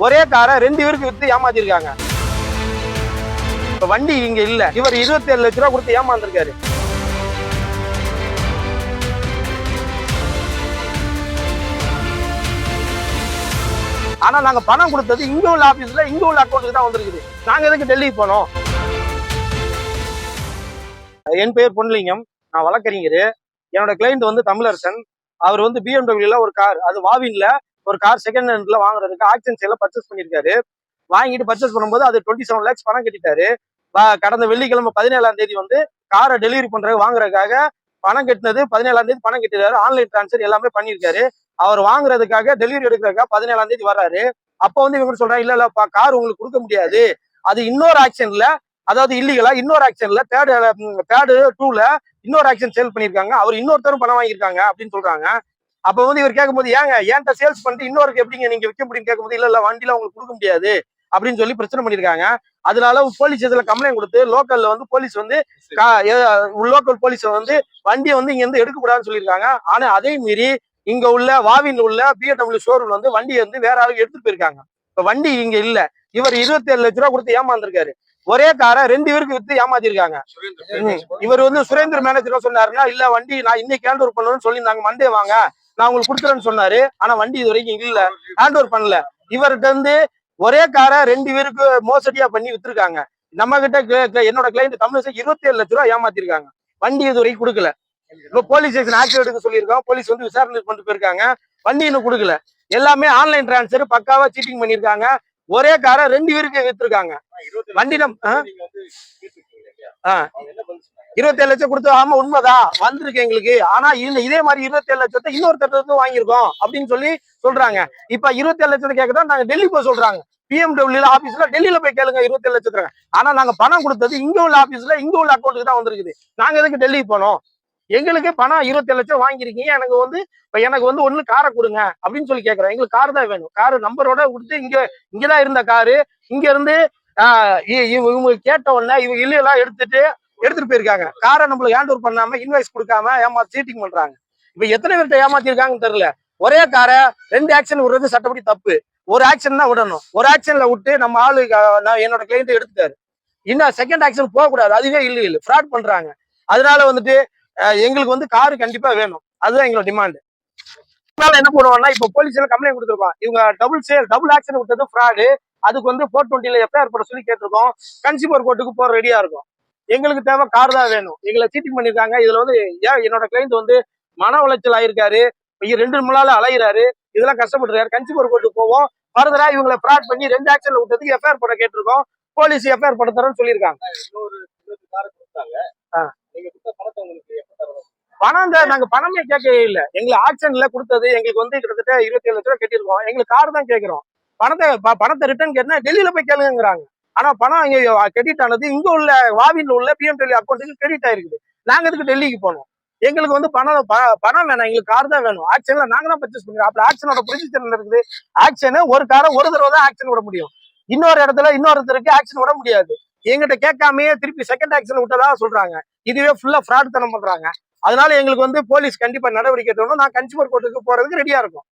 ஒரே காரை 2 பேருக்கு வித்து ஏமாத்திருக்காங்க. இப்ப வண்டி இங்க இல்ல, இவர் 27 லட்சம் ரூபாய் கொடுத்து ஏமாந்துருக்காரு. ஆனா நாங்க பணம் கொடுத்தது இங்க உள்ள ஆபீஸ்ல இங்க உள்ள அக்கௌண்ட்டுக்கு தான் வந்திருக்குது. நாங்க எதுக்கு டெல்லி போனோம்? என் பெயர் பொன்லிங்கம், நான் வழக்கறிஞர். என்னோட கிளைண்ட் வந்து தமிழரசன். அவர் வந்து BMW ஒரு கார், அது வாவின்ல ஒரு கார் செகண்ட் ஹேண்ட்ல வாங்குறதுக்கு ஆக்ஷன் சேல்ல பர்ச்சேஸ் பண்ணிருக்காரு. வாங்கிட்டு பர்ச்சேஸ் பண்ணும்போது அது 27 lakhs பணம் கட்டிட்டாரு. கடந்த வெள்ளிக்கிழமை 17ஆம் தேதி வந்து காரை டெலிவரி பண்றது வாங்குறதுக்காக பணம் கட்டினது 17ஆம் தேதி பணம் கட்டிட்டாரு. ஆன்லைன் டிரான்ஸ்ஃபர் எல்லாமே பண்ணிருக்காரு. அவர் வாங்குறதுக்காக டெலிவரி எடுக்கிறதுக்காக 17ஆம் தேதி வர்றாரு. அப்ப வந்து இவங்க சொல்றாங்க, இல்ல கார் உங்களுக்கு கொடுக்க முடியாது, அது இன்னொரு ஆக்ஷன்ல, அதாவது இல்லீகலா இன்னொரு ஆக்ஷன்ல தேர்ட் 2ல இன்னொரு ஆக்ஷன் சேல் பண்ணிருக்காங்க, அவர் இன்னொருத்தரும் பணம் வாங்கியிருக்காங்க அப்படின்னு சொல்றாங்க. அப்ப வந்து இவர் கேட்கும்போது, ஏங்க ஏன்ட்ட சேல்ஸ் பண்ணிட்டு இன்னொருக்கு எப்படிங்க நீங்க விற்க முடியும் கேட்கும்போது, இல்ல வண்டியில உங்களுக்கு கொடுக்க முடியாது அப்படின்னு சொல்லி பிரச்சனை பண்ணிருக்காங்க. அதனால போலீஸ் இதுல கம்ப்ளைண்ட் கொடுத்து லோக்கல்ல வந்து போலீஸ் வந்து லோக்கல் போலீஸ் வந்து வண்டியை வந்து இங்க இருந்து எடுக்கக்கூடாதுன்னு சொல்லியிருக்காங்க. ஆனா அதே மீறி இங்க உள்ள வாவின் உள்ள BMW ஷோரூம் வந்து வண்டியை வந்து வேற ஆளுக்கு எடுத்துட்டு போயிருக்காங்க. இப்ப வண்டி இங்க இல்ல, இவர் 27 லட்சம் ரூபாய் கொடுத்து ஏமாந்துருக்காரு. ஒரே காரை 2 பேருக்கு வித்து ஏமாத்திருக்காங்க. இவர் வந்து சுரேந்தர் மேனேஜர் சொன்னாருன்னா, இல்ல வண்டி நான் இன்னைக்கு ஹேண்ட் ஓவர் பண்ணணும்னு சொல்லி நாங்க மண்டே வாங்க நான் உங்களுக்கு கொடுத்துறேன்னு சொன்னாரு. ஆனா வண்டி இது வரைக்கும் இல்ல, ஹேண்ட் ஓவர் பண்ணல. இவர்கிட்ட இருந்து ஒரே காரை 2 பேருக்கு மோசடியா பண்ணி வித்துருக்காங்க. நம்ம கிட்ட என்னோட கிளைண்ட் தமிழ் 27 லட்சம் ரூபாய் ஏமாத்திருக்காங்க. வண்டி இது வரைக்கும் கொடுக்கல. இப்ப போலீஸ் ஸ்டேஷன் ஆக்டிவ் எடுக்க சொல்லியிருக்கோம். போலீஸ் வந்து விசாரணை பண்ணிட்டு போயிருக்காங்க. வண்டி இன்னும் கொடுக்கல. எல்லாமே ஆன்லைன் டிரான்ஸ்ஃபர் பக்காவா சீட்டிங் பண்ணிருக்காங்க. ஒரே காரை 2 பேருக்கு வித்துருக்காங்க. வண்டியிடம் 27 லட்சம் கொடுத்து, ஆமா உண்மைதான் வந்திருக்கு எங்களுக்கு. ஆனா இதே மாதிரி 27 லட்சத்தை இன்னொருத்தர் வாங்கியிருக்கோம் அப்படின்னு சொல்லி சொல்றாங்க. இப்ப 27 லட்சத்தை கேட்கதான் நாங்க டெல்லி போய் சொல்றாங்க. BMW ஆபீஸ்ல டெல்லியில போய் கேளுங்க 27 லட்சத்துக்கு. ஆனா நாங்க பணம் கொடுத்தது இங்க உள்ள ஆபீஸ்ல இங்க உள்ள அக்கௌண்ட்டுக்கு தான் வந்திருக்குது. நாங்க எதுக்கு டெல்லி போனோம்? எங்களுக்கு பணம் 27 லட்சம் வாங்கிருக்கீங்க, எனக்கு வந்து ஒண்ணு காரை கொடுங்க அப்படின்னு சொல்லி கேட்கிறோம். எங்களுக்கு கார் தான் வேணும். காரு நம்பரோட கொடுத்து இங்கதான் இருந்த காரு இங்க இருந்து இவங்க கேட்ட உடனே இவங்க இல்லையெல்லாம் எடுத்துட்டு போயிருக்காங்க. காரை நம்மளுக்கு ஹேண்ட் ஓவர் பண்ணாம இன்வாய்ஸ் கொடுக்காம ஏமாத்தி சீட்டிங் பண்றாங்க. இப்ப எத்தனை பேர்ட்ட ஏமாத்திருக்காங்கன்னு தெரியல. ஒரே காரை 2 ஆக்ஷன் விடுறது சட்டப்படி தப்பு. ஒரு ஆக்ஷன் தான் விடணும். ஒரு ஆக்ஷன்ல விட்டு நம்ம ஆளு என்னோட கிளைண்ட் எடுத்துட்டாரு. இன்னும் செகண்ட் ஆக்ஷன் போகக்கூடாது, அதுவே இல்ல ஃப்ராட் பண்றாங்க. அதனால வந்துட்டு எங்களுக்கு வந்து காரு கண்டிப்பா வேணும். அதுதான் எங்களோட டிமாண்ட். என்ன பண்ணுவோம்னா, இப்ப போலீஸ்ல கம்ப்ளைண்ட் கொடுத்துருக்கோம். இவங்க டபுள் ஆக்ஷன் விட்டது ஃப்ராடு. அதுக்கு வந்து 420ல எஃப்ஐஆர் போட சொல்லி கேட்டிருக்கோம். கன்சியூமர் கோர்ட்டுக்கு போற ரெடியா இருக்கும். எங்களுக்கு தேவை கார் தான் வேணும். எங்களை சீட்டிங் பண்ணிருக்காங்க. இதுல வந்து என்னோட கிளைண்ட் வந்து மன உளைச்சல் ஆயிருக்காரு. 2 நாளால அலையிறாரு. இதெல்லாம் கஷ்டப்பட்டுருக்காரு. கன்சியூமர் கோர்ட்டுக்கு போவோம். ஃபர்தரா இவங்களை ஃப்ராட் பண்ணி 2 ஆக்ஷன்ல விட்டதுக்கு எஃப்ஐஆர் போட கேட்டிருக்கோம். போலீஸ் எஃப்ஐஆர் போட தரேன்னு சொல்லியிருக்காங்க. பணம் நாங்க பணமே கேட்கவே இல்லை. எங்களுக்கு ஆக்ஷன்ல கொடுத்தது எங்களுக்கு வந்து கிட்டத்தட்ட 27 லட்சம் ரூபாய் கட்டிருக்கோம். எங்களுக்கு கார் தான் கேட்கிறோம். பணத்தை ரிட்டர்ன் கேட்டா டெல்லியில போய் கேளுங்கிறாங்க. ஆனா பணம் இங்க கிரெடிட் ஆனது இங்க உள்ள வாவின்ல உள்ள BMW அக்கௌண்ட்டுக்கு கிரெடிட் ஆயிருக்குது. நாங்க எதுக்கு டெல்லிக்கு போனோம்? எங்களுக்கு வந்து பணம் வேணாம், எங்களுக்கு கார் தான் வேணும். ஆக்ஷன்ல நாங்க தான் பர்ச்சேஸ் பண்ணிக்கிறோம். அப்படி ஆக்ஷனோட ப்ரொசீஜர் இருக்குது. ஆக்ஷன் ஒரு காரை ஒரு தடவை தான் ஆக்ஷன் விட முடியும். இன்னொரு இடத்துல இன்னொருத்தருக்கு ஆக்ஷன் விட முடியாது. எங்கிட்ட கேட்காமயே திருப்பி செகண்ட் ஆக்ஷன் விட்டதா சொல்றாங்க. இதுவே ஃபுல்லா ஃப்ராட் தனம் பண்றாங்க. அதனால எங்களுக்கு வந்து போலீஸ் கண்டிப்பா நடவடிக்கை எடுக்கணும். நான் கன்சியூமர் கோர்ட்டுக்கு போறதுக்கு ரெடியா இருக்கும்.